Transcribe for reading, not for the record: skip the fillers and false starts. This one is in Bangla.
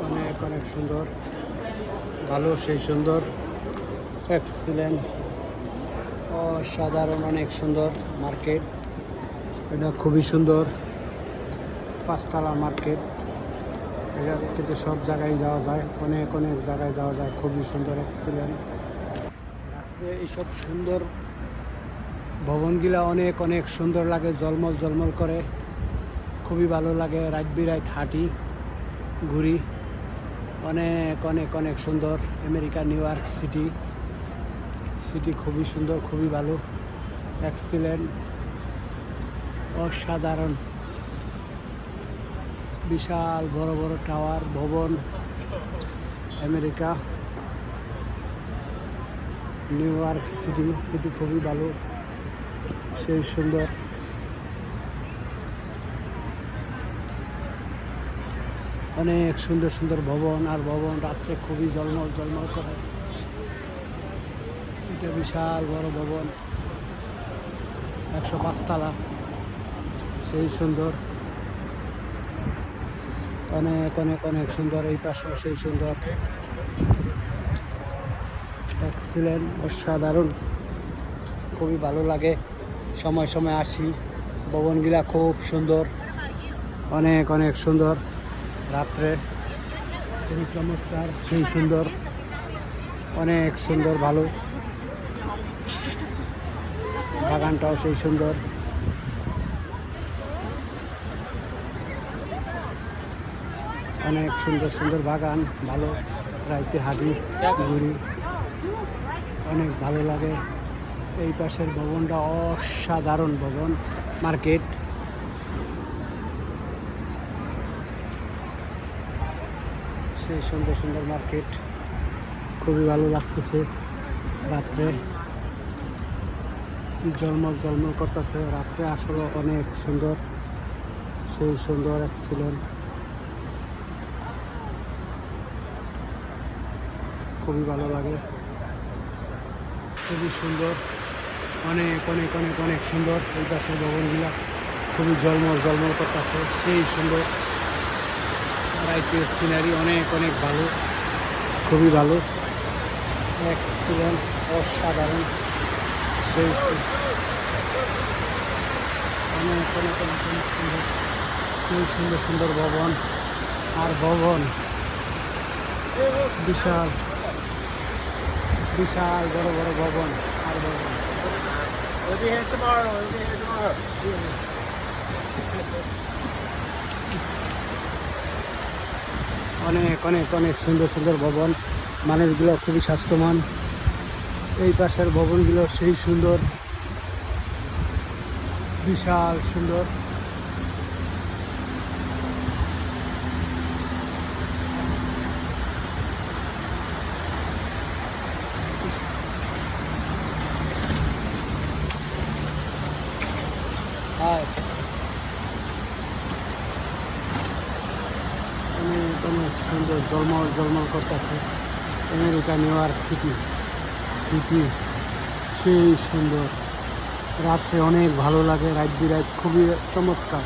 অনেক অনেক সুন্দর, ভালো, সেই সুন্দর, এক্সিলেন্ট, অসাধারণ, অনেক সুন্দর মার্কেট। এটা খুবই সুন্দর, পাঁচতলা মার্কেট। এখান থেকে সব জায়গায় যাওয়া যায়, অনেক অনেক জায়গায় যাওয়া যায়। খুবই সুন্দর, এক্সিলেন্ট। রাত্রে এইসব সুন্দর ভবনগুলা অনেক অনেক সুন্দর লাগে, জলমল জলমল করে, খুবই ভালো লাগে। রাত বিরাত হাঁটি, ঘুরি, অনেক অনেক অনেক সুন্দর। আমেরিকা নিউ ইয়র্ক সিটি খুবই সুন্দর, খুবই ভালো, এক্সিলেন্ট, অসাধারণ। বিশাল বড় বড় টাওয়ার, ভবন। আমেরিকা নিউ ইয়র্ক সিটি খুবই ভালো, সেই সুন্দর। অনেক সুন্দর সুন্দর ভবন আর ভবন, রাত্রে খুবই জলমল জলমল করে। এটা বিশাল বড় ভবন, 105 তলা, সেই সুন্দর, অনেক অনেক অনেক সুন্দর। এই পাশেও সেই সুন্দর, এক্সিলেন্ট, অসাধারণ, খুবই ভালো লাগে। সময় সময় আসি, ভবনগুলা খুব সুন্দর, অনেক অনেক সুন্দর। রাত্রে খুবই চমৎকার, সেই সুন্দর, অনেক সুন্দর, ভালো। বাগানটাও সেই সুন্দর, অনেক সুন্দর সুন্দর বাগান, ভালো। রাইতে হাঁটি, ঘুরি, অনেক ভালো লাগে। এই পাশের ভবনটা অসাধারণ ভবন, মার্কেট। সেই সুন্দর সুন্দর মার্কেট, খুবই ভালো লাগতেছে। রাত্রে জলমল জলমল করতেছে, রাত্রে আসলে অনেক সুন্দর, সেই সুন্দর, এক্সিলেন্ট, খুবই ভালো লাগে, খুবই সুন্দর, অনেক অনেক অনেক অনেক সুন্দর। এই পাশের ভবনগুলা খুবই জলমল জলমল করতেছে, সেই সুন্দর। রাইতের সিনারি অনেক অনেক ভালো, খুবই ভালো, এক্সিলেন্ট, অসাধারণ, সেই অনেক অনেক অনেক অনেক সুন্দর, সেই সুন্দর সুন্দর ভবন আর ভবন। বিশাল বিশাল বড় বড় ভবন আর ভবন। অনেক অনেক অনেক সুন্দর সুন্দর ভবন, মানুষগুলো খুবই স্বাস্থ্যবান। এই পাশের ভবনগুলো সেই সুন্দর, বিশাল সুন্দর। অনেক অনেক সুন্দর, জলমল জলমল করতেছে। আমেরিকা নিউ ইয়র্ক সিটি সেই সুন্দর। রাত্রে অনেক ভালো লাগে, রাত বিরাত খুবই চমৎকার।